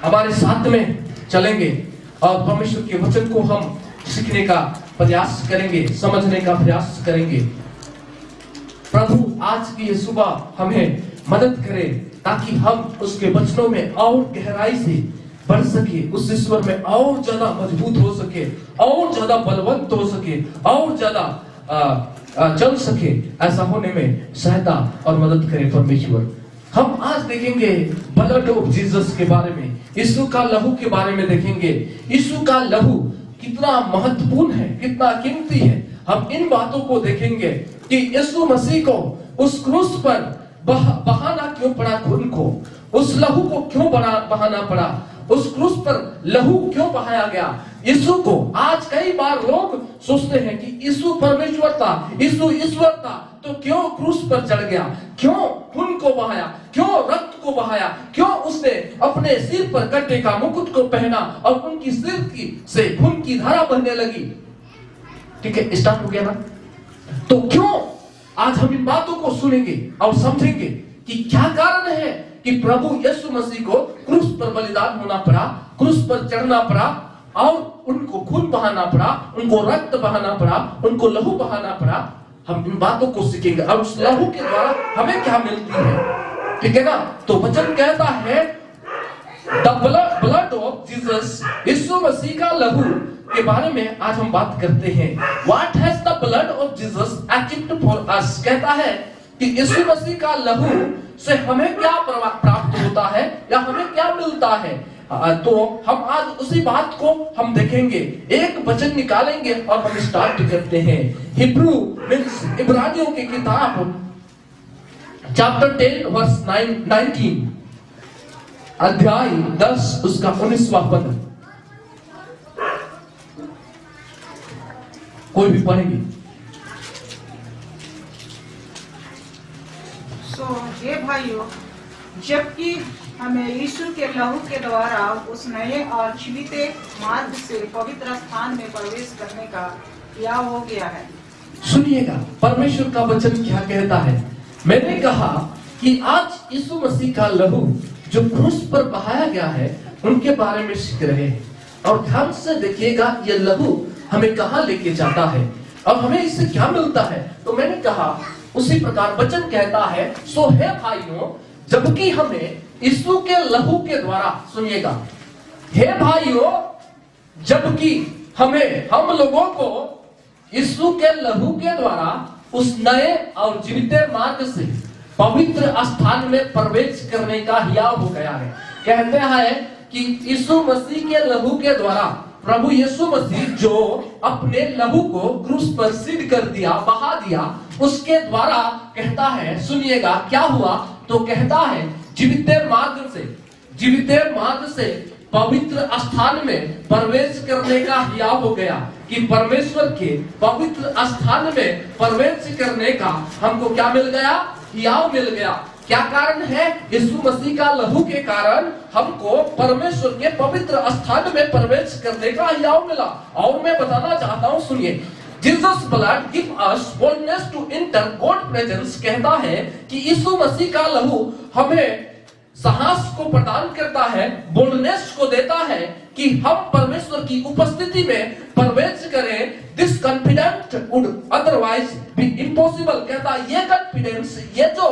हमारे साथ में चलेंगे और परमेश्वर के वचन को हम सीखने का प्रयास करेंगे, समझने का प्रयास करेंगे। प्रभु आज की ये सुबह हमें मदद करे ताकि हम उसके वचनों में और गहराई से बढ़ सके, उस ईश्वर में और ज्यादा मजबूत हो सके, और ज्यादा बलवंत हो सके, और ज्यादा चल सके। ऐसा होने में सहायता और मदद करे परमेश्वर। हम आज देखेंगे ब्लड ऑफ जीसस के बारे में, यीशु का लहू के बारे में देखेंगे। यीशु का लहू कितना महत्वपूर्ण है, कितना कीमती है। हम इन बातों को देखेंगे कि यीशु मसीह को उस क्रूस पर बहाना क्यों पड़ा, खून को, उस लहू को क्यों बहाना पड़ा, उस क्रूस पर लहू क्यों बहाया गया यीशु को। आज कई बार लोग सोचते हैं कि यीशु परमेश्वर था, यीशु ईश्वर था, तो क्यों क्रूस पर चढ़ गया, क्यों खून को बहाया, क्यों रक्त को बहाया, क्यों उसने अपने सिर पर कट्टे का मुकुट को पहना और उनकी सिर की से खून की धारा बहने लगी। ठीक है, स्टार्ट हो गया ना। तो क्यों आज हम इन बातों को सुनेंगे और समझेंगे कि क्या कारण है कि प्रभु यीशु मसीह को क्रूस पर बलिदान होना पड़ा, क्रूस पर चढ़ना पड़ा और उनको खून बहाना पड़ा, उनको रक्त बहाना पड़ा, उनको लहू बहाना पड़ा। हम इन बातों को सीखेंगे और उस लहू के द्वारा हमें क्या मिलती है। ठीक है ना। तो वचन कहता है द ब्लड ऑफ जीसस, यीशु मसीह का लहू के बारे में आज हम बात करते हैं। What has the blood of Jesus achieved for us. कहता है कि यीशु मसीह का लहू से हमें क्या प्राप्त होता है या हमें क्या मिलता है। तो हम आज उसी बात को हम देखेंगे, एक वचन निकालेंगे और हम स्टार्ट करते हैं। हिब्रू मींस इब्रानियों की किताब चैप्टर 10 वर्स 19, अध्याय 10 उसका 19वां पद। कोई भी पढ़ेगी। हे भाइयों, जबकि हमें यीशु के लहू के द्वारा उस नए और जीवित मार्ग से पवित्र स्थान में प्रवेश करने का या हो गया है। सुनिएगा परमेश्वर का वचन क्या कहता है। मैंने कहा कि आज यीशु मसीह का लहू जो क्रूस पर बहाया गया है उनके बारे में सीख रहे हैं। और ध्यान से देखिएगा ये लहू हमें कहाँ लेके जाता है और हमें इससे क्या मिलता है। तो मैंने कहा उसी प्रकार वचन कहता है, सो हे भाइयों, जबकि हमें यीशु के लहू के द्वारा, सुनिएगा, हे भाइयों, जबकि हम लोगों को यीशु के लहू के द्वारा उस नए और जीवित मार्ग से पवित्र स्थान में प्रवेश करने का हिया हो गया है। कहते हैं कि यीशु मसीह के लहू के द्वारा प्रभु यीशु मसीह जो अपने लहू को क्रूस पर सिद्ध कर दिया, बहा दिया, उसके द्वारा कहता है, सुनिएगा क्या हुआ। तो कहता है जीवित मार्ग से पवित्र स्थान में प्रवेश करने का हिया हो गया कि परमेश्वर के पवित्र स्थान में प्रवेश करने का हमको क्या मिल गया, हियाव मिल गया। क्या कारण है? यीशु मसीह का लहू के कारण हमको परमेश्वर के पवित्र स्थान में प्रवेश करने का हियाव मिला। और मैं बताना चाहता हूँ, सुनिए, Jesus blood give us boldness to enter God presence। कहता है कि यीशु मसीह का लहू हमें साहस को प्रदान करता है, बोल्डनेस को देता है कि हम परमेश्वर की उपस्थिति में प्रवेश करें। This confidence would otherwise B impossible. कहता है ये कॉन्फिडेंस, ये जो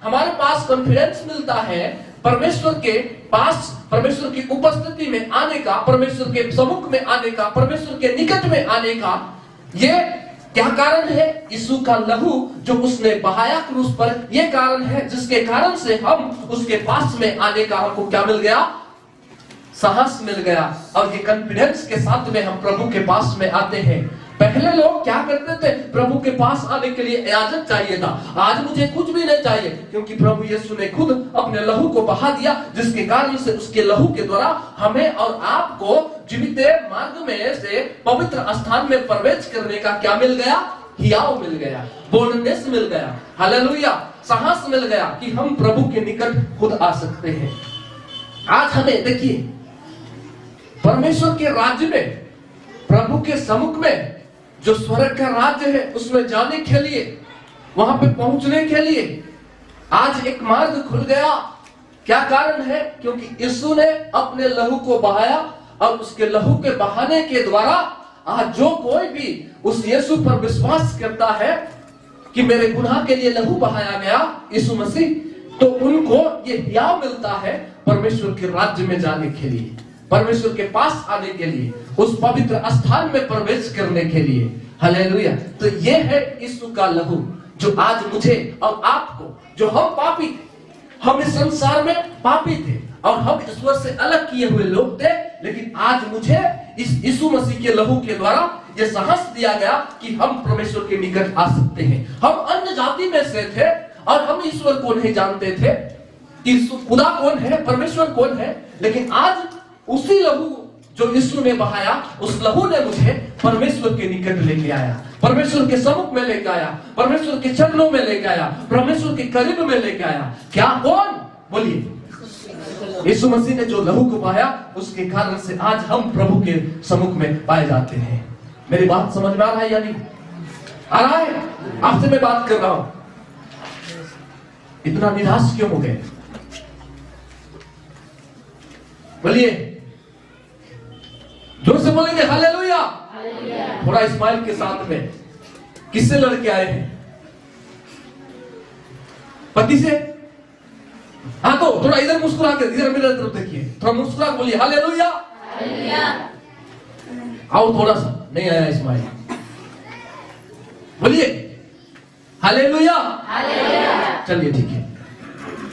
हमारे पास कॉन्फिडेंस मिलता है परमेश्वर के पास, परमेश्वर की उपस्थिति में आने का, परमेश्वर के सम्मुख में आने का, परमेश्वर के निकट में आने का, ये क्या कारण है? यीशु का लहू जो उसने बहाया क्रूस पर, ये कारण है जिसके कारण से हम उसके पास में आने का हमको क्या मिल गया, साहस मिल गया। और ये कॉन्फिडेंस के साथ में हम प्रभु के पास में आते हैं। पहले लोग क्या करते थे, प्रभु के पास आने के लिए इजाजत चाहिए था। आज मुझे कुछ भी नहीं चाहिए क्योंकि प्रभु यीशु ने खुद अपने लहू को बहा दिया, जिसके कारण से उसके लहू के द्वारा हमें और आपको जीवित मार्ग में से पवित्र स्थान में प्रवेश करने का क्या मिल गया, हियाव मिल गया, बोल्डनेस मिल गया, हालेलुया, साहस मिल गया कि हम प्रभु के निकट खुद आ सकते हैं। आज हमें देखिए परमेश्वर के राज्य में, प्रभु के सम्मुख में, जो स्वर्ग का राज्य है उसमें जाने के लिए, वहां पे पहुंचने के लिए आज एक मार्ग खुल गया। क्या कारण है? क्योंकि यीशु ने अपने लहू को बहाया और उसके लहू के बहाने के द्वारा आज जो कोई भी उस यीशु पर विश्वास करता है कि मेरे गुनाह के लिए लहू बहाया गया यीशु मसीह, तो उनको ये हियाव मिलता है परमेश्वर के राज्य में जाने के लिए, परमेश्वर के पास आने के लिए, उस पवित्र स्थान में प्रवेश करने के लिए। हालेलुया। तो ये है यीशु का लहू जो आज मुझे और आपको, जो हम पापी थे, हम इस संसार में पापी थे और हम ईश्वर से अलग किए हुए लोग थे, लेकिन आज मुझे इस यीशु मसीह के लहू के द्वारा ये साहस दिया गया कि हम परमेश्वर के निकट आ सकते हैं। हम अन्य जाति में से थे और हम ईश्वर को नहीं जानते थे कि खुदा कौन है, परमेश्वर कौन है, लेकिन आज उसी लहू जो यीशु ने बहाया, उस लहू ने मुझे परमेश्वर के निकट लेके आया, परमेश्वर के सम्मुख में लेके आया, परमेश्वर के चरणों में लेके आया, परमेश्वर के करीब में लेके आया। क्या? कौन? बोलिए। यीशु मसीह ने जो लहू को बहाया, उसके कारण से आज हम प्रभु के सम्मुख में पाए जाते हैं। मेरी बात समझ में आ रहा है या नहीं आ रहा है? आपसे मैं बात कर रहा हूं। इतना निराश क्यों हो गए? बोलिए, जोर से बोलेंगे हालेलुया। थोड़ा स्माइल के साथ में। किससे लड़के आए हैं? पति से? हाँ, तो थोड़ा इधर मुस्कुरा के, इधर मेरे तरफ देखिए, थोड़ा मुस्कुरा के बोलिए हालेलुया। आओ थोड़ा सा, नहीं आया स्माइल, बोलिए हालेलुया। चलिए ठीक है।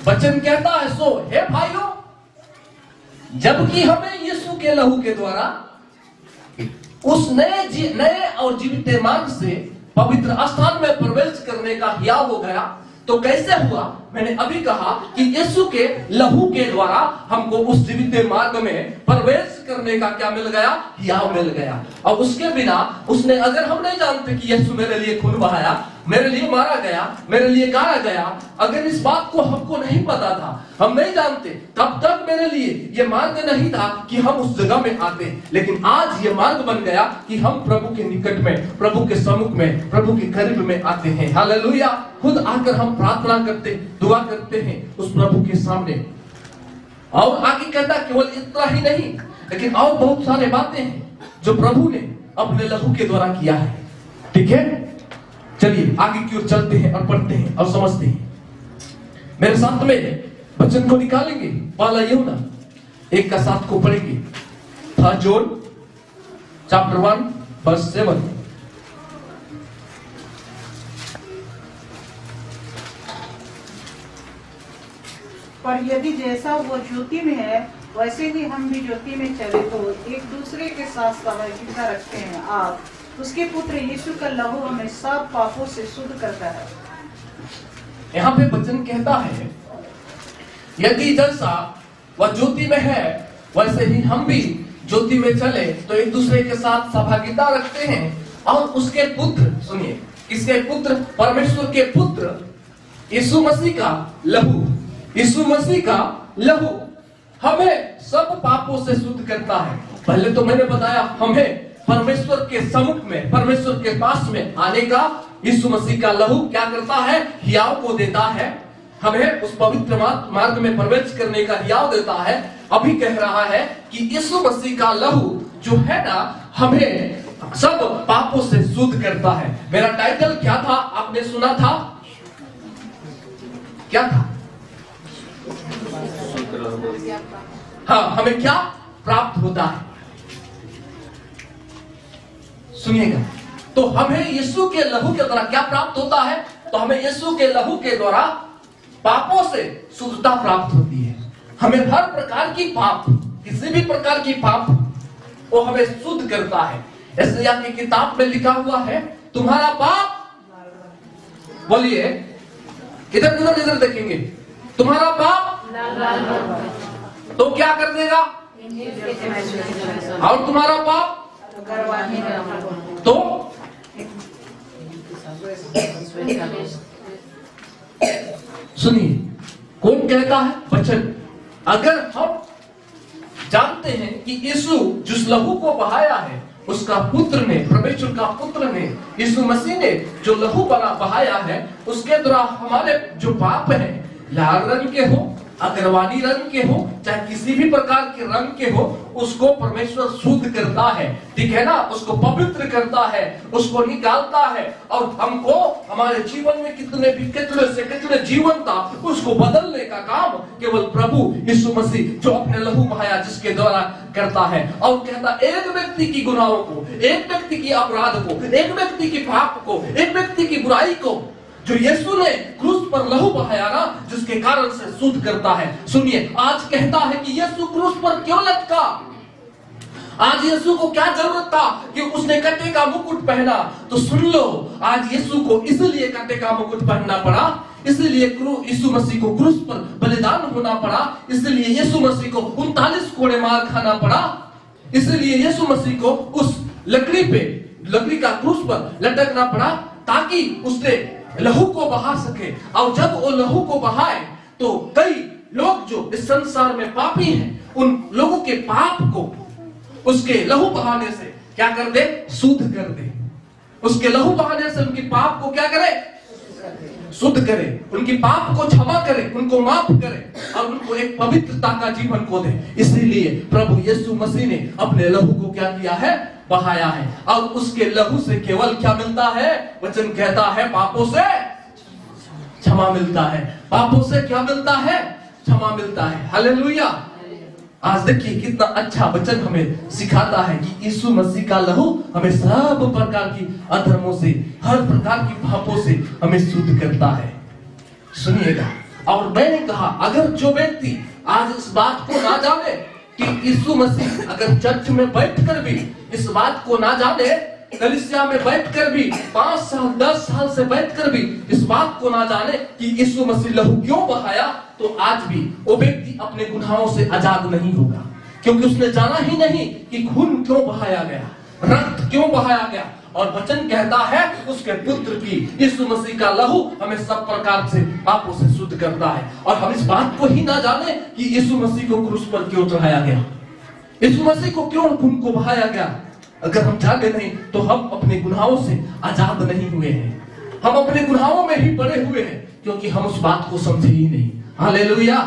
वचन कहता है सो हे भाइयों, जबकि हमें यीशु के लहू के द्वारा उस नए और जीवित मार्ग से पवित्र स्थान में प्रवेश करने का हियाव हो गया। तो कैसे हुआ? मैंने अभी कहा कि यीशु के लहू के द्वारा हमको उस जीवित मार्ग में प्रवेश करने का क्या मिल गया? हियाव मिल गया। और उसके बिना उसने, अगर हम नहीं जानते कि यीशु मेरे लिए खून बहाया, मेरे लिए मारा गया, मेरे लिए गाड़ा गया, अगर इस बात को हमको नहीं पता था, हम नहीं जानते, तब तक मेरे लिए ये मार्ग नहीं था कि हम उस जगह में आते। लेकिन आज ये मार्ग बन गया कि हम प्रभु के निकट में, प्रभु के सम्मुख में, प्रभु के करीब में आते हैं। हालेलुया। खुद आकर हम प्रार्थना करते, दुआ करते हैं उस प्रभु के सामने। और आगे कहता केवल इतना ही नहीं, लेकिन और बहुत सारे बातें हैं जो प्रभु ने अपने लहू के द्वारा किया है। ठीक है, चलिए आगे की ओर चलते हैं और पढ़ते हैं और समझते हैं। मेरे साथ में वचन को निकालेंगे। पहला यूहन्ना 1 का 7 को पढ़ेंगे। First John chapter 1 verse 7। पर यदि जैसा वो ज्योति में है, वैसे ही हम भी ज्योति में चले तो एक दूसरे के साथ सहभागिता रखते हैं। आप उसके पुत्र यीशु का लहू हमें सब पापों से शुद्ध करता है। यहाँ पे वचन कहता है, यदि जैसा वह ज्योति में है, वैसे ही हम भी ज्योति में चले तो एक दूसरे के साथ सहभागिता रखते हैं। और उसके पुत्र, सुनिए, किसके पुत्र? परमेश्वर के पुत्र यीशु मसीह का लहू, यीशु मसीह का लहू हमें सब पापों से शुद्ध करता है। पहले तो मैंने बताया, हमें परमेश्वर के सम्मुख में, परमेश्वर के पास में आने का यीशु मसीह का लहू क्या करता है? हियाव को देता है। हमें उस पवित्र मार्ग में प्रवेश करने का हियाव देता है। अभी कह रहा है कि यीशु मसीह का लहू जो है ना, हमें सब पापों से शुद्ध करता है। मेरा टाइटल क्या था? आपने सुना था? क्या था? हाँ, हमें क्या प्राप्त होता है? सुनिएगा। तो हमें यीशु के लहू के द्वारा क्या प्राप्त होता है? तो हमें यीशु के लहू के द्वारा पापों से शुद्धता प्राप्त होती है। हमें हर प्रकार की पाप, किसी भी प्रकार की पाप, वो हमें शुद्ध करता है। यशायाह की किताब में लिखा हुआ है, तुम्हारा पाप, बोलिए, इधर इधर इधर देखेंगे, तुम्हारा पाप तो क्या कर देगा? और तुम्हारा पाप तो सुनिए, कौन कहता है वचन? अगर हम जानते हैं कि यीशु जिस लहू को बहाया है, उसका पुत्र ने, परमेश्वर का पुत्र ने, यीशु मसीह ने जो लहू बहाया है, उसके द्वारा हमारे जो पाप हैं, लाल रंग के हो, अग्रवानी रंग के हो चाहे किसी भी प्रकार के रंग के हो, उसको परमेश्वर शुद्ध करता है, ठीक है ना, उसको पवित्र करता है, उसको निकालता है और हमको हमारे जीवन में कितने जीवन था उसको बदलने का काम केवल प्रभु यीशु मसीह जो अपने लहू बहाया जिसके द्वारा करता है। और कहता एक व्यक्ति की गुनाहों को, एक व्यक्ति की अपराध को, एक व्यक्ति की पाप को, एक व्यक्ति की बुराई को जो यीशु ने क्रूस पर लहू बहाया ना, जिसके कारण से शुद्ध करता है। सुनिए, आज कहता है कि यीशु क्रूस पर क्यों लटका? आज यीशु को क्या जरूरत था कि उसने कटे का मुकुट पहना? तो सुन लो, आज यीशु को इसलिए कटे का मुकुट पहनना पड़ा, इसलिए यीशु मसीह को क्रूस पर बलिदान होना पड़ा, इसलिए यीशु मसीह को 39 कोड़े मार खाना पड़ा, इसलिए यीशु मसीह को उस लकड़ी का क्रूस पर लटकना पड़ा, ताकि उसने लहू को बहा सके। और जब वो लहू को बहाए तो कई लोग जो इस संसार में पापी हैं, उन लोगों के पाप को उसके लहू बहाने से क्या कर दे? शुद्ध कर दे। उसके लहू बहाने से उनके पाप को क्या करे? शुद्ध करे, उनकी पाप को क्षमा करे, उनको माफ करे और उनको एक पवित्रता का जीवन को दे। इसीलिए प्रभु यीशु मसीह ने अपने लहू को क्या किया है? बहाया है। और उसके लहू से केवल क्या मिलता है? वचन कहता है पापों से क्षमा मिलता है। पापों से क्या मिलता है? क्षमा मिलता है। हालेलुया। आज देखिए कितना अच्छा वचन हमें सिखाता है कि यीशु मसीह का लहू हमें सब प्रकार की अधर्मों से, हर प्रकार की पापों से हमें शुद्ध करता है। सुनिएगा, और मैंने कहा अगर जो व्यक्ति आज इस बात को ना जाने कि यीशु मसीह, अगर चर्च में बैठकर भी इस बात को ना जाने, कलीसिया में बैठकर भी 5 साल 10 साल से बैठकर भी इस बात को ना जाने कि यीशु मसीह लहू क्यों बहाया, तो आज भी वो व्यक्ति अपने गुनाहों से आजाद नहीं होगा, क्योंकि उसने जाना ही नहीं कि खून क्यों बहाया गया, रक्त क्यों बहाया गया। और वचन कहता है उसके पुत्र की यीशु मसीह का लहू हमें सब प्रकार से पापों से शुद्ध करता है। और हम इस बात को ही ना जाने कि यीशु मसीह को क्रूस पर क्यों चढ़ाया गया, यीशु मसीह को क्यों खून को बहाया गया, अगर हम जाने नहीं तो हम अपने गुनाहों से आजाद नहीं हुए हैं, हम अपने गुनाहों में ही पड़े हुए हैं, क्योंकि हम उस बात को समझे ही नहीं। हालेलुया।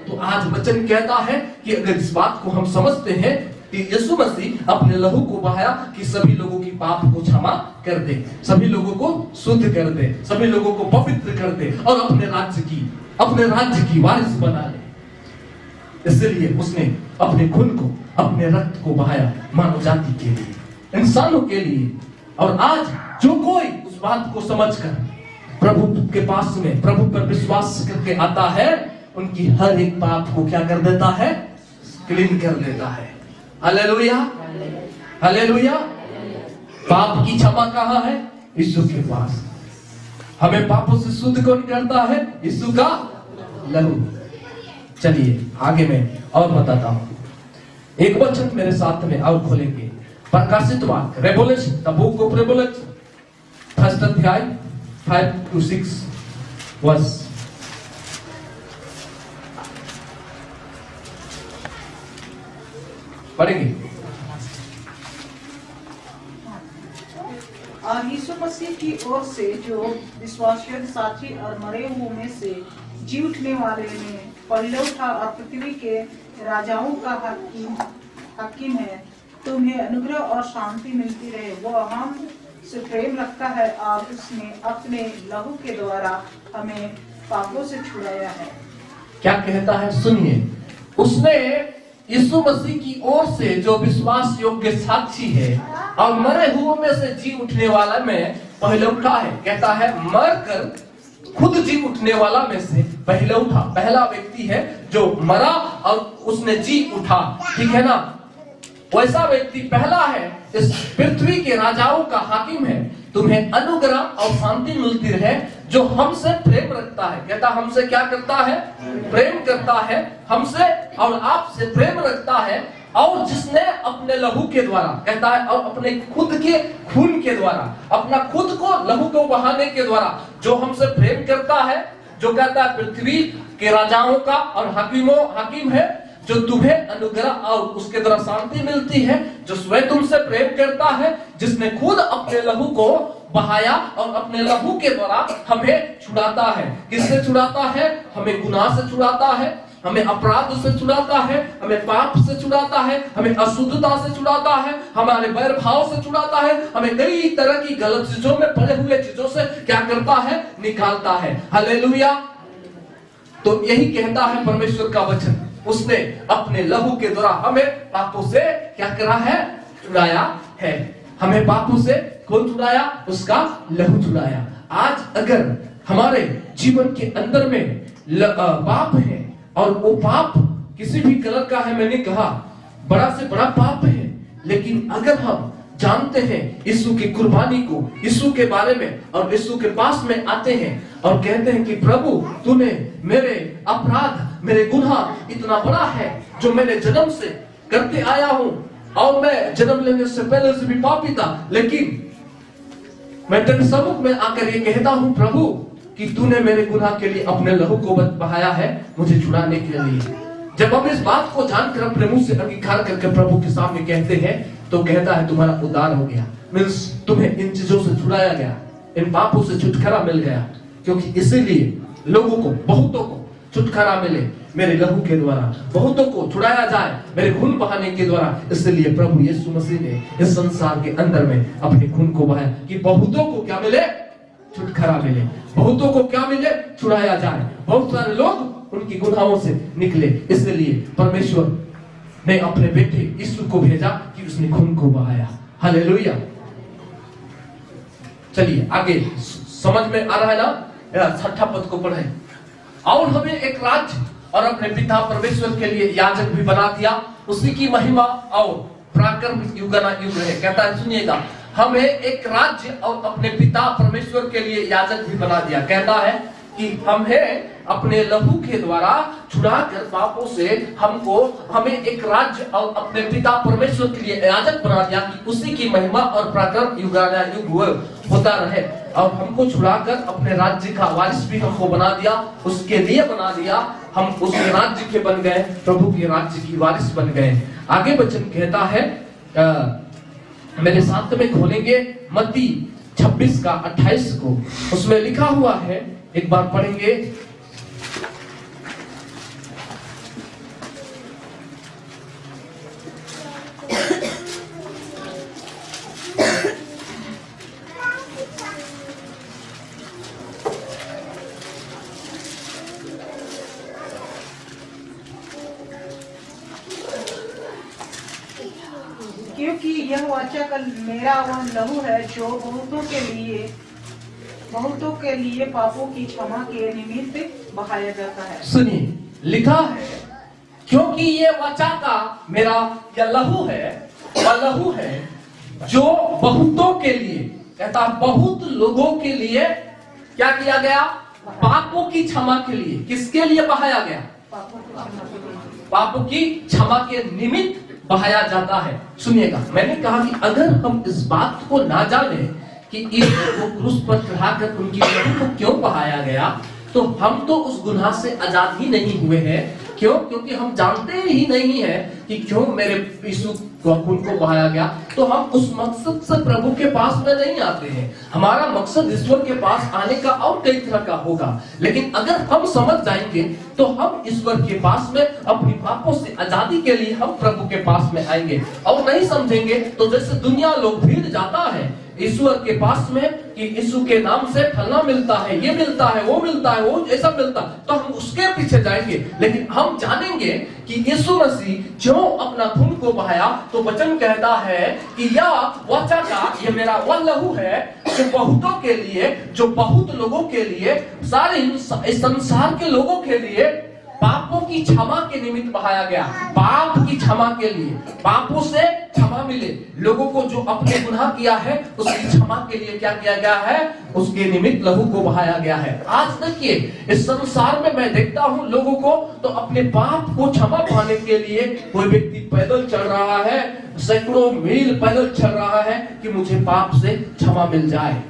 तो आज वचन कहता है कि अगर इस बात को हम समझते हैं कि यीशु मसीह अपने लहू को बहाया कि सभी लोगों की पाप को क्षमा कर दे, सभी लोगों को शुद्ध कर दे, सभी लोगों को पवित्र कर दे और अपने राज्य की वारिस बना ले। इसलिए उसने अपने खून को, अपने रक्त को बहाया मानव जाति के लिए, इंसानों के लिए। और आज जो कोई उस बात को समझकर प्रभु के पास में, प्रभु पर विश्वास करके आता है, उनकी हर एक पाप को क्या कर देता है? क्लीन कर देता है। Hallelujah, hallelujah. पाप की क्षमा कहाँ है? यीशु के पास। हमें पापों से शुद्ध कौन करता है? यीशु का लहू। चलिए आगे मैं और बताता हूं। एक वचन मेरे साथ में और खोलेंगे, प्रकाशित वाक्य, revelation, the book of revelation, 1 अध्याय 5 to 6 वर्स। पढ़ेंगे। और यीशु मसीह की ओर से जो विश्वासयोग्य साक्षी और मरे हुओं में से जी उठने वाले में पहले उठा और पृथ्वी के राजाओं का हकीम है, तुम्हें अनुग्रह और शांति मिलती रहे। वो हम से प्रेम रखता है और उसने अपने लहू के द्वारा हमें पापों से छुड़ाया है। क्या कहता है? सुनिए, उसने यीशु मसीह की ओर से जो विश्वास योग्य साक्षी है और मरे हुओं में से जी उठने वाला में पहले उठा है। कहता है मर कर खुद जी उठने वाला में से पहले उठा। पहला व्यक्ति है जो मरा और उसने जी उठा, ठीक है ना? वैसा व्यक्ति पहला है, इस पृथ्वी के राजाओं का हाकिम है। तुम्हें अनुग्रह और शांति मिलती रहे, जो हमसे प्रेम रखता है। कहता हमसे क्या करता है? प्रेम करता है, हमसे और आपसे प्रेम रखता है, और जिसने अपने लहू के द्वारा, कहता है, और अपने खुद के खून के द्वारा, अपना खुद को लहू को बहाने के द्वारा जो हमसे प्रेम करता है, जो कहता है पृथ्वी के राजाओं का और हाकिम है, जो तुम्हें अनुग्रह और उसके द्वारा शांति मिलती है, जो स्वयं तुमसे प्रेम करता है, जिसने खुद अपने लहू को बहाया और अपने लहू के द्वारा हमें छुड़ाता है। किससे छुड़ाता है? हमें गुनाह से छुड़ाता है, हमें अपराध से छुड़ाता है, हमें पाप से छुड़ाता है, हमें अशुद्धता से छुड़ाता है, हमारे बैर भाव से छुड़ाता है, हमें कई तरह की गलत चीजों में पड़े हुए चीजों से क्या करता है, निकालता है। हालेलुया। तो यही कहता है परमेश्वर का वचन, उसने अपने लहू के द्वारा हमें पापों से क्या करा है, छुड़ाया है। हमें पापों से कौन छुड़ाया, उसका लहू छुड़ाया। आज अगर हमारे जीवन के अंदर में पाप है और वो पाप किसी भी कलर का है, मैंने कहा बड़ा से बड़ा पाप है, लेकिन अगर हम जानते हैं यीशु की कुर्बानी को, यीशु के बारे में, और यीशु के पास में आते हैं और कहते हैं कि प्रभु तूने मेरे अपराध, मेरे गुनाह इतना बड़ा है जो मैंने जन्म से करते आया हूं, और मैं जन्म लेने से पहले से भी पापी था, लेकिन मैं तेरे सम्मुख में आकर ये कहता हूं प्रभु कि तूने मेरे गुनाह के लिए अपने लहू को बहाया है मुझे छुड़ाने के लिए। जब हम इस बात को जानकर अपने मुंह से अंगीकार करके प्रभु के सामने कहते हैं तो कहता है तुम्हारा उद्धार हो गया, मींस तुम्हें इन चीजों से छुड़ाया गया, इन पापों से छुटकारा मिल गया। क्योंकि इसीलिए लोगों को, बहुतों को छुटकारा मिले मेरे लहू के द्वारा, बहुतों को छुड़ाया जाए मेरे खून बहाने के द्वारा। इसलिए प्रभु यीशु मसीह ने इस संसार के अंदर में अपने खून को बहाया कि बहुतों को क्या मिले, छुटकारा मिले, बहुतों को क्या मिले, छुड़ाया जाए। बहुत सारे लोग उनकी गुनाहों से निकले, इसलिए परमेश्वर ने अपने बेटे यीशु को भेजा कि उसने खून को बहाया। हालेलुया। चलिए आगे, समझ में आ रहा है ना। 6 पद को पढ़े। और हमें एक राज्य और अपने पिता परमेश्वर के लिए याजक भी बना दिया, उसी की महिमा और पराक्रम युगानुयुग रहे। कहता है सुनिएगा, हमें एक राज्य और अपने पिता परमेश्वर के लिए याजक भी बना दिया। कहता है कि हमें अपने लहू के द्वारा छुड़ाकर पापों से हमें एक राज्य और अपने पिता परमेश्वर के लिए याजक बना दिया कि उसी की महिमा और पराक्रम युगानुयुग होता रहे। और हमको छुड़ाकर अपने राज्य का वारिस भी हमको बना दिया, उसके लिए बना दिया। हम उसके राज्य के बन गए, प्रभु के राज्य की वारिस बन गए। आगे वचन कहता है, मेरे साथ में खोलेंगे मत्ती 26 का 28 को, उसमें लिखा हुआ है, एक बार पढ़ेंगे। क्योंकि यह वाचा का मेरा वह लहू है जो बहुतों के लिए पापों की क्षमा के निमित्त बहाया जाता है। सुनिए, लिखा है क्योंकि ये वाचा का मेरा यह लहू है, वह लहू है जो बहुतों के लिए, कहता बहुत लोगों के लिए क्या किया गया, पापों की क्षमा के लिए। किसके लिए बहाया गया, पापों की क्षमा के निमित्त बहाया जाता है। सुनिएगा, मैंने कहा कि अगर हम इस बात को ना जाने कि यीशु को क्रूस पर चढ़ाकर उनकी लहू को क्यों बहाया गया, तो हम तो उस गुनाह से आजाद ही नहीं हुए हैं। क्यों? क्योंकि हम जानते ही नहीं है कि क्यों मेरे यीशु खून को बहाया गया। तो हम उस मकसद से प्रभु के पास में नहीं आते हैं। हमारा मकसद ईश्वर के पास आने का और कई तरह का होगा, लेकिन अगर हम समझ जाएंगे तो हम ईश्वर के पास में अपनी पापों से आजादी के लिए हम प्रभु के पास में आएंगे। और नहीं समझेंगे तो जैसे दुनिया लोग भीड़ जाता है ईश्वर के पास में कि यीशु के नाम से फलना मिलता है, ये मिलता है, वो मिलता है, वो ऐसा मिलता, तो हम उसके पीछे जाएंगे। लेकिन हम जानेंगे कि यीशु मसीह जो अपना खून को बहाया, तो वचन कहता है कि यह वाचा का ये मेरा वह लहू है जो बहुतों के लिए, जो बहुत लोगों के लिए, सारे संसार के लोगों के लिए पापों की क्षमा के निमित्त बहाया गया। पाप की क्षमा के लिए, पापों से क्षमा मिले लोगों को, जो अपने गुनाह किया है उसकी क्षमा के लिए क्या किया गया है, उसके निमित्त लहू को बहाया गया है। आज देखिए इस संसार में मैं देखता हूँ लोगों को, तो अपने पाप को क्षमा पाने के लिए कोई व्यक्ति पैदल चल रहा है, सैकड़ों मील पैदल चल रहा है कि मुझे पाप से क्षमा मिल जाए।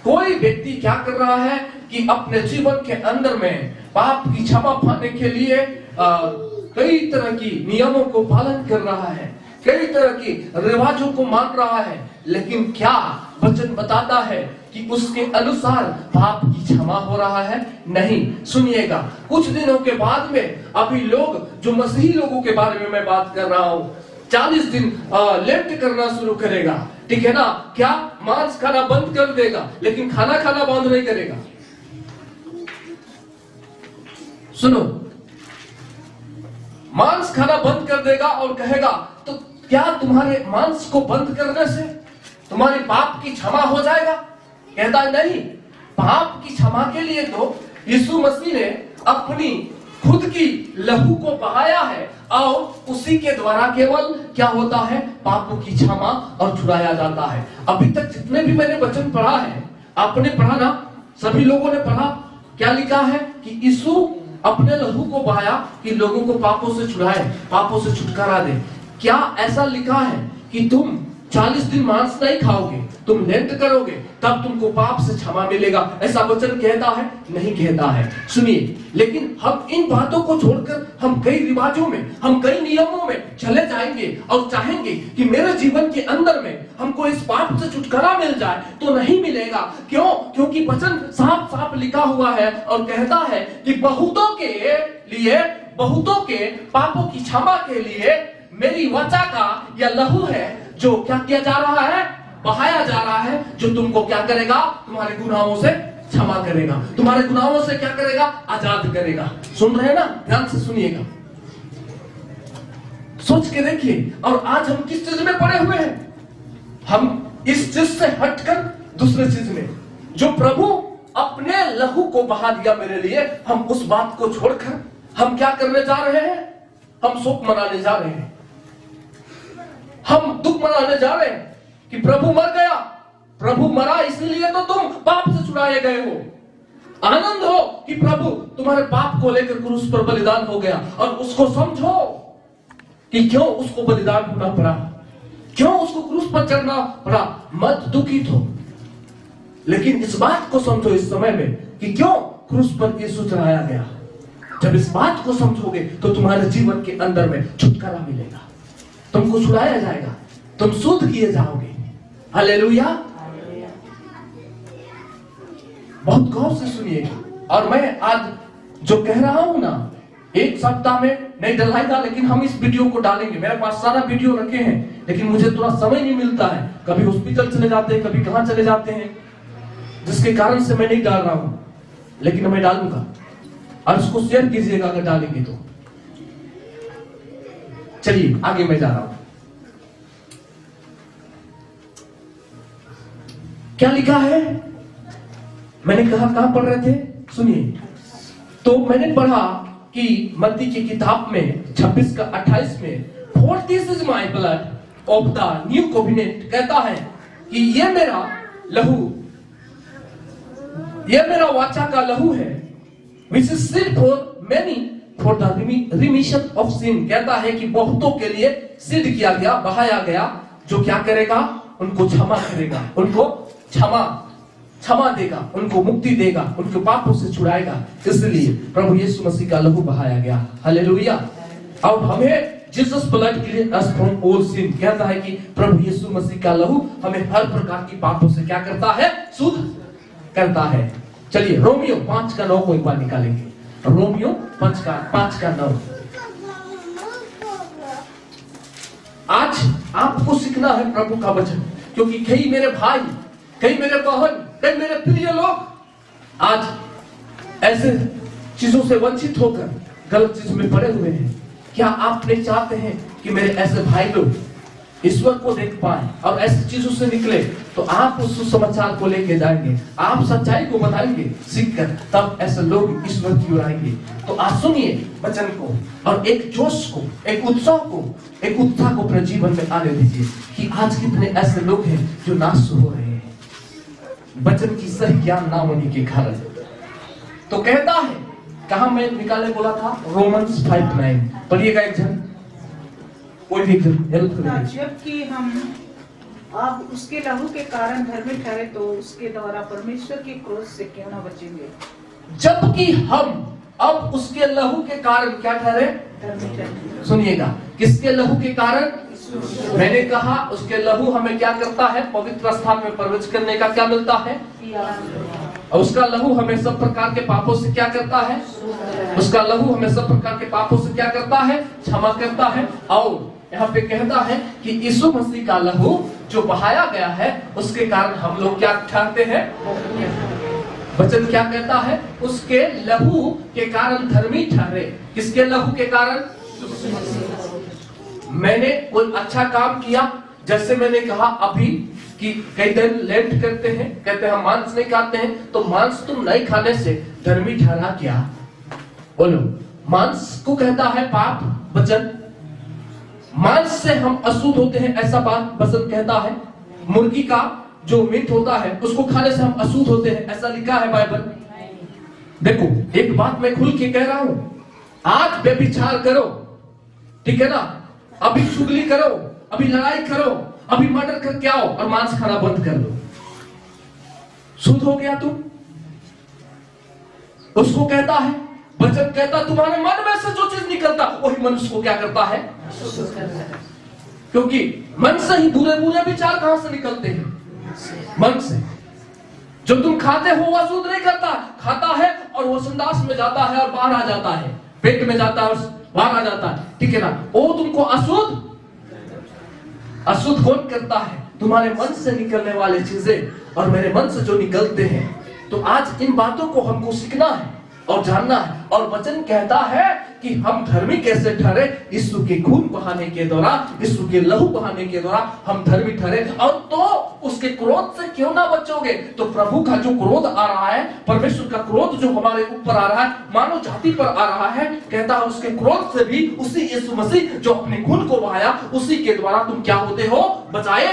कोई व्यक्ति क्या कर रहा है कि अपने जीवन के अंदर में पाप की क्षमा पाने के लिए कई तरह की नियमों को पालन कर रहा है, कई तरह की रिवाजों को मान रहा है। लेकिन क्या वचन बताता है कि उसके अनुसार पाप की क्षमा हो रहा है? नहीं। सुनिएगा, कुछ दिनों के बाद में अभी लोग, जो मसीही लोगों के बारे में मैं बात कर रहा हूं, 40 दिन लेफ्ट करना शुरू करेगा, ठीक है ना? क्या मांस खाना बंद कर देगा, लेकिन खाना खाना बंद नहीं करेगा। सुनो, मांस खाना बंद कर देगा और कहेगा, तो क्या तुम्हारे मांस को बंद करने से तुम्हारे पाप की क्षमा हो जाएगा? कहता है नहीं। पाप की क्षमा के लिए तो यीशु मसीह ने अपनी खुद की लहू को बहाया है, और उसी के द्वारा केवल क्या होता है? पापों की क्षमा और छुड़ाया जाता है। अभी तक जितने भी मैंने वचन पढ़ा है, आपने पढ़ा ना, सभी लोगों ने पढ़ा, क्या लिखा है कि यीशु अपने लहू को बहाया कि लोगों को पापों से छुड़ाए, पापों से छुटकारा दे। क्या ऐसा लिखा है कि तुम 40 दिन मांस नहीं खाओगे, तुम लेंट करोगे, तब तुमको पाप से क्षमा मिलेगा? ऐसा वचन कहता है? नहीं कहता है। सुनिए, लेकिन हम इन बातों को छोड़कर हम कई रिवाजों में, हम कई नियमों में चले जाएंगे और चाहेंगे कि मेरे जीवन के अंदर में हमको इस पाप से छुटकारा मिल जाए, तो नहीं मिलेगा। क्यों? क्योंकि वचन साफ साफ लिखा हुआ है और कहता है कि बहुतों के लिए, बहुतों के पापों की क्षमा के लिए मेरी वचा का यह लहू है, जो क्या किया जा रहा है? बहाया जा रहा है, जो तुमको क्या करेगा? तुम्हारे गुनाहों से क्षमा करेगा, तुम्हारे गुनाहों से क्या करेगा? आजाद करेगा। सुन रहे हैं ना? ध्यान से सुनिएगा, सोच के देखिए। और आज हम किस चीज में पड़े हुए हैं? हम इस चीज से हटकर दूसरे चीज में, जो प्रभु अपने लहू को बहा दिया मेरे लिए, हम उस बात को छोड़कर हम क्या करने जा रहे हैं? हम शोक मनाने जा रहे हैं, हम दुख मनाने जा रहे हैं कि प्रभु मर गया, प्रभु मरा इसलिए तो तुम पाप से छुड़ाए गए हो। आनंद हो कि प्रभु तुम्हारे पाप को लेकर क्रूस पर बलिदान हो गया, और उसको समझो कि क्यों उसको बलिदान होना पड़ा, क्यों उसको क्रूस पर चढ़ना पड़ा। मत दुखित हो, लेकिन इस बात को समझो इस समय में कि क्यों क्रूस पर यीशु चढ़ाया गया। जब इस बात को समझोगे तो तुम्हारे जीवन के अंदर में छुटकारा मिलेगा, तुमको छुड़ाया जाएगा, तुम शुद्ध किए जाओगे। हालेलुया। बहुत गौर से सुनिएगा। और मैं आज जो कह रहा हूं ना, एक सप्ताह में नहीं डलाएगा, लेकिन हम इस वीडियो को डालेंगे। मेरे पास सारा वीडियो रखे हैं, लेकिन मुझे थोड़ा समय नहीं मिलता है। कभी हॉस्पिटल चले जाते हैं, कभी कहां चले जाते हैं, जिसके कारण से मैं नहीं डाल रहा हूं, लेकिन मैं डालूंगा। और इसको शेयर कीजिएगा अगर डालेंगे तो। चलिए आगे मैं जा रहा हूं। क्या लिखा है? मैंने कहा कहां पढ़ रहे थे? सुनिए। तो मैंने पढ़ा कि मत्ती की किताब में 26 का 28 में, for this is my blood of the new covenant, कहता है कि ये मेरा लहू, ये मेरा वाचा का लहू है, which is shed for many for the remission of sin। कहता है कि बहुतों के लिए सिद्ध किया गया, बहाया गया, जो क्या करेगा? उनको क्षमा करेगा, उनको क्षमा देगा, उनको मुक्ति देगा, उनके पापों से छुड़ाएगा। इसलिए प्रभु यीशु मसीह का लहू बहाया गया। हालेलुया। और हमें Jesus blood clean us from all sin, कहता है कि प्रभु यीशु मसीह का लहू हमें हर प्रकार की पापों से क्या करता है? शुद्ध करता है। चलिए रोमियो 5 का 9 को एक बार निकालेंगे। रोमियो 5 का 9। आज आपको सीखना है प्रभु का वचन, क्योंकि कई मेरे भाई, कई मेरे बहन, कई मेरे प्रिय लोग आज ऐसे चीजों से वंचित होकर गलत चीज में पड़े हुए हैं। क्या आप नहीं चाहते हैं कि मेरे ऐसे भाई लोग ईश्वर को देख पाए और ऐसी चीजों से निकले? तो आप उस सुसमाचार को लेके जाएंगे, आप सच्चाई को बताएंगे सीखकर, तब ऐसे लोग ईश्वर की ओर आएंगे। तो आप सुनिए वचन को, और एक जोश को, एक उत्साह को अपने जीवन में आने दीजिए कि आज कितने ऐसे लोग हैं जो नाश हो रहे हैं वचन की सही ज्ञान ना होने के कारण। तो कहता है, कहां मैं निकाले बोला था? रोमन्स 5:9 पढ़िएगा एक जन, कोई भी हेल्प करेगा। जबकि हम अब उसके लहू के कारण धर्मी ठहरे, तो उसके द्वारा परमेश्वर के क्रोध से क्यों न बचेंगे? जबकि हम अब उसके लहू के कारण क्या ठहरे? धर्मी ठहरे। सुनिएगा, किसके लहू के कारण? मैंने कहा उसके लहू हमें क्या करता है? पवित्र स्थान में प्रवेश करने का क्या मिलता है? और उसका लहू हमें सब प्रकार के पापों से क्या करता है? उसका लहू हमें सब प्रकार के पापों से क्या करता है? क्षमा करता है। और यहाँ पे कहता है कि यीशु मसीह का लहू जो बहाया गया है उसके कारण हम लोग क्या ठहरते हैं? वचन क्या कहता है? उसके लहू के कारण धर्मी ठहरे। किसके लहू के कारण? मैंने कोई अच्छा काम किया, जैसे मैंने कहा अभी कि कई दिन लेट करते हैं, कहते हैं हम मांस नहीं खाते हैं, तो मांस तुम नहीं खाने से धर्मी ठहरा क्या? बोलो, मांस को कहता है पाप वचन। मांस से हम अशुद्ध होते हैं, ऐसा बात वचन कहता है। मुर्गी का जो मीट होता है उसको खाने से हम अशुद्ध होते हैं, ऐसा लिखा है बाइबल। देखो, एक बात मैं खुल के कह रहा हूं, आज व्यभिचार करो, ठीक है ना, अभी चुगली करो, अभी लड़ाई करो, अभी मर्डर करके आओ और मांस खाना बंद कर लो, शुद्ध हो गया तुम। उसको कहता है, वचन कहता तुम्हारे मन में से जो चीज निकलता वही मनुष्य को क्या करता है? क्योंकि मन से ही बुरे बुरे विचार कहां से निकलते हैं? मन से। जो तुम खाते हो वो अशुद्ध नहीं करता, खाता है और वो संडास में जाता है और बाहर आ जाता है, पेट में जाता है और बाहर आ जाता है, ठीक है ना, वो तुमको अशुद्ध कौन करता है? तुम्हारे मन से निकलने वाली चीजें और मेरे मन से जो निकलते हैं। तो आज इन बातों को हमको सीखना है और जानना है। और वचन कहता है कि हम धर्मी कैसे ठहरे? यीशु के खून बहाने के द्वारा, यीशु के लहू बहाने के द्वारा हम धर्मी ठहरे। और तो उसके क्रोध से क्यों ना बचोगे? तो प्रभु का जो क्रोध आ रहा है, परमेश्वर का क्रोध जो हमारे ऊपर आ रहा है, मानव जाति पर आ रहा है, कहता है उसके क्रोध से भी उसी यीशु मसीह जो अपने खून को बहाया, उसी के द्वारा तुम क्या होते हो? बचाए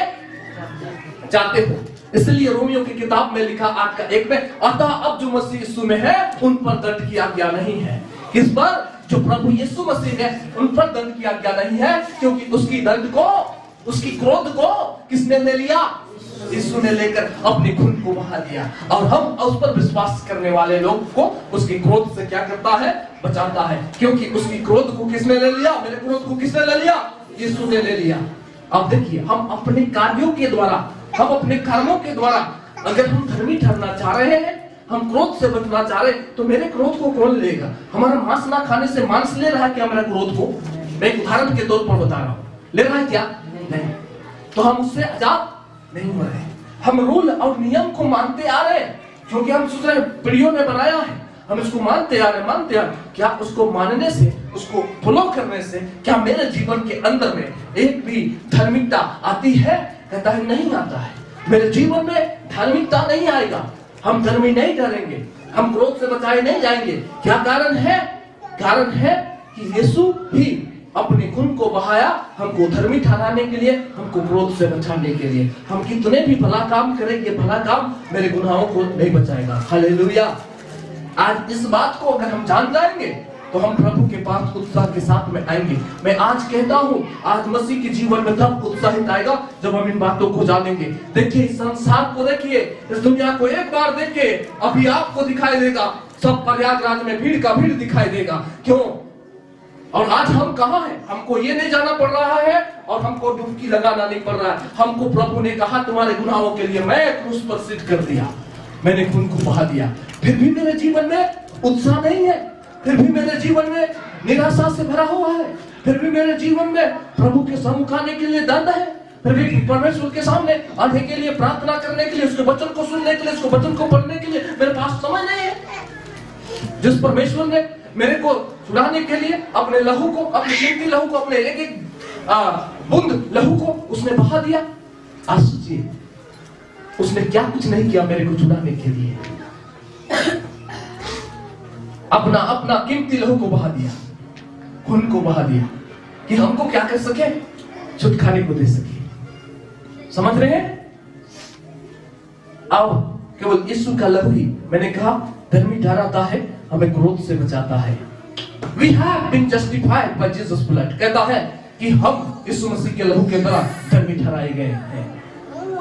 जाते हो। इसलिए रोमियो की किताब में लिखा 8:1 में, अतः अब जो मसीह यीशु में है उन पर दंड की आज्ञा नहीं है। किस पर? जो प्रभु यीशु मसीह है उन पर दंड की आज्ञा नहीं है, क्योंकि उसकी दंड को, उसकी क्रोध को किसने ले लिया? यीशु ने लेकर अपने खून को बहा दिया। और हम उस पर विश्वास करने वाले लोग को उसके क्रोध से क्या करता है? बचाता है। क्योंकि उसकी क्रोध को किसने ले लिया? मेरे क्रोध को किसने ले लिया? यीशु ने ले लिया। अब देखिए, हम अपने कार्यों के द्वारा, हम अपने कर्मों के द्वारा अगर हम धर्मी ठहरना चाह रहे हैं, हम क्रोध से बचना चाह रहे हैं, तो मेरे क्रोध को कौन लेगा? हमारा मांस ना खाने से मांस ले रहा है क्या मेरा क्रोध को? मैं एक उदाहरण के तौर पर बता रहा हूँ, ले रहा है क्या? नहीं। तो हम उससे आजाद नहीं हो रहे। हम रूल और नियम को मानते आ रहे हैं, क्योंकि हम सोच रहे हैं पीढ़ियों ने बनाया है, हम इसको मानते आ रहे। क्या उसको मानने से, उसको फॉलो करने से क्या मेरे जीवन के अंदर में एक भी धार्मिकता आती है? कहता है नहीं आता है। मेरे जीवन में धार्मिकता नहीं आएगा, हम धर्मी नहीं ठहरेंगे, हम क्रोध से बचाए नहीं जाएंगे। क्या कारण है? कारण है कि यीशु ही अपने खून को बहाया हमको धर्मी ठहराने के लिए, हमको क्रोध से बचाने के लिए। हम कितने भी भला काम करेंगे, भला काम मेरे गुनाहों को नहीं बचाएगा। हालेलुया। आज इस बात को अगर हम जान जाएंगे तो हम प्रभु के पास उत्साह के साथ में आएंगे। मैं आज कहता हूँ, आज मसीह के जीवन में तब उत्साहित आएगा जब हम इन बातों को जानेंगे। देखिए, इस संसार को देखिए, इस दुनिया को एक बार देखिए, अभी आपको दिखाई देगा, सब प्रयागराज में भीड़ का भीड़ दिखाई देगा। क्यों? और आज हम कहाँ हैं? हमको ये नहीं जाना पड़ रहा है और हमको डुबकी लगाना नहीं पड़ रहा है। हमको प्रभु ने कहा तुम्हारे गुनाहों के लिए मैं क्रूस पर सिद्ध कर दिया, मैंने खून को बहा दिया। फिर भी मेरे जीवन में उत्साह नहीं है, फिर भी मेरे जीवन में निराशा से भरा हुआ है, फिर भी मेरे जीवन में प्रभु के सम्मुख आने के लिए दर्द है, फिर भी परमेश्वर के सामने आने के लिए, प्रार्थना करने के लिए, उसके वचन को सुनने के लिए, उसके वचन को पढ़ने के लिए मेरे पास समय नहीं है। जिस परमेश्वर ने मेरे को छुड़ाने के लिए अपने लहू को, अपने कीमती लहू को, अपने एक एक बूंद लहू को उसने बहा दिया। आज सोचिए, उसने क्या कुछ नहीं किया मेरे को छुड़ाने के लिए। अपना अपना कीमती लहू को बहा दिया, खून को बहा दिया, कि हमको क्या कर सके? छुटकारे को दे सके। समझ रहे हैं? आओ, केवल यीशु का लहू ही, मैंने कहा, धर्मी ठहराता है, हमें क्रोध से बचाता है। We have been justified by Jesus' blood। कहता है कि हम यीशु मसीह के लहू के द्वारा धर्मी ठहराए गए हैं।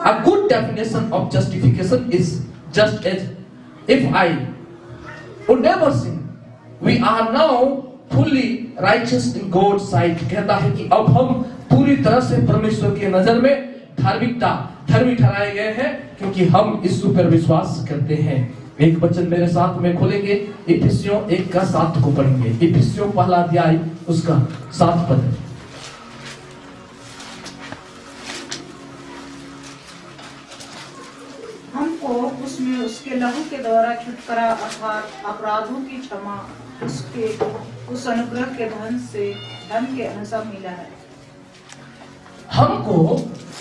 A good definition of justification is just as if I would never sin, we are now fully righteous in God's sight। कहता है कि अब हम पूरी तरह से परमेश्वर की नजर में धर्मी ठहराए गए हैं, क्योंकि हम यीशु पर विश्वास करते हैं। एक वचन मेरे साथ में खोलेंगे, इफिसियों 1:7 को पढ़ेंगे। इफिसियों पहला अध्याय उसका 7 पद। हमको उसमें उसके लहू के द्वारा छुटकारा अर्थात अपराधों की क्षमा उसके उस अनुग्रह के धन के अनुसार मिला है। हमको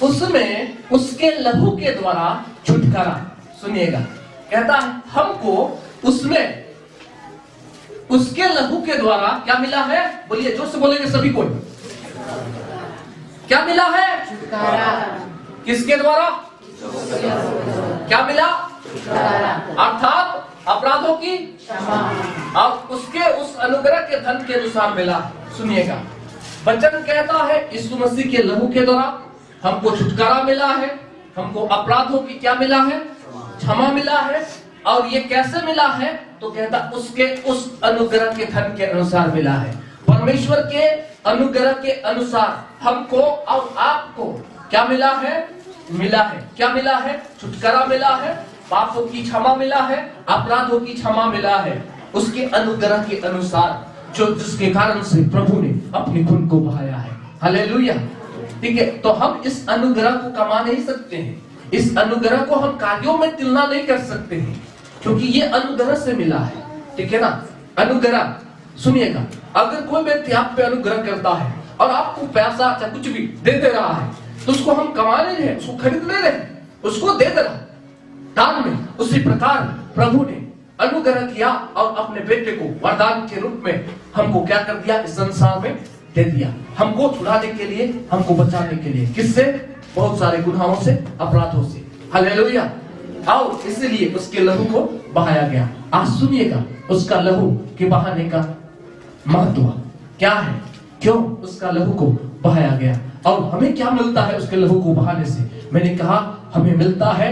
उसमें उसके लहू के द्वारा छुटकारा, सुनिएगा, कहता है हमको उसमें उसके लहू के द्वारा क्या मिला है? बोलिए, जोर से बोलेंगे सभी कोई। क्या मिला है? छुटकारा। किसके द्वारा? क्या मिला? अर्थात अपराधों की क्षमा और उसके उस अनुग्रह के धन के अनुसार मिला। सुनिएगा, वचन कहता है यीशु मसीह के लहू के द्वारा हमको छुटकारा मिला है, हमको अपराधों की क्या मिला है? क्षमा मिला है। और ये कैसे मिला है? तो कहता उसके उस अनुग्रह के धन के अनुसार मिला है। परमेश्वर के अनुग्रह के अनुसार हमको और आपको क्या मिला है? क्या मिला है? छुटकारा मिला है, पापों की क्षमा मिला है, अपराधों की क्षमा मिला है, उसके अनुग्रह के अनुसार, जो जिसके कारण से प्रभु ने अपने खून को बहाया है। हालेलुया। ठीक है, तो हम इस अनुग्रह को कमा नहीं सकते हैं, इस अनुग्रह को हम कार्यों में तुलना नहीं कर सकते हैं, क्योंकि ये अनुग्रह से मिला है। ठीक है ना? अनुग्रह, सुनिएगा, अगर कोई व्यक्ति आप पे अनुग्रह करता है और आपको पैसा चाहे कुछ भी दे रहा है, तो उसको हम कमा नहीं रहे, उसको खरीद ले रहे, उसको दे रहा दान में। उसी प्रकार प्रभु ने अनुग्रह किया और अपने बेटे को वरदान के रूप में हमको क्या कर दिया? इस संसार में दे दिया, हमको छुड़ाने के लिए, हमको बचाने के लिए। किससे? बहुत सारे गुनाहों से, अपराधों से। हालेलुया। और इसलिए उसके लहू को बहाया गया। आज सुनिएगा, उसका लहू के बहाने का महत्व क्या है, क्यों उसका लहू को बहाया गया, और हमें क्या मिलता है उसके लहू को बहाने से। मैंने कहा हमें मिलता है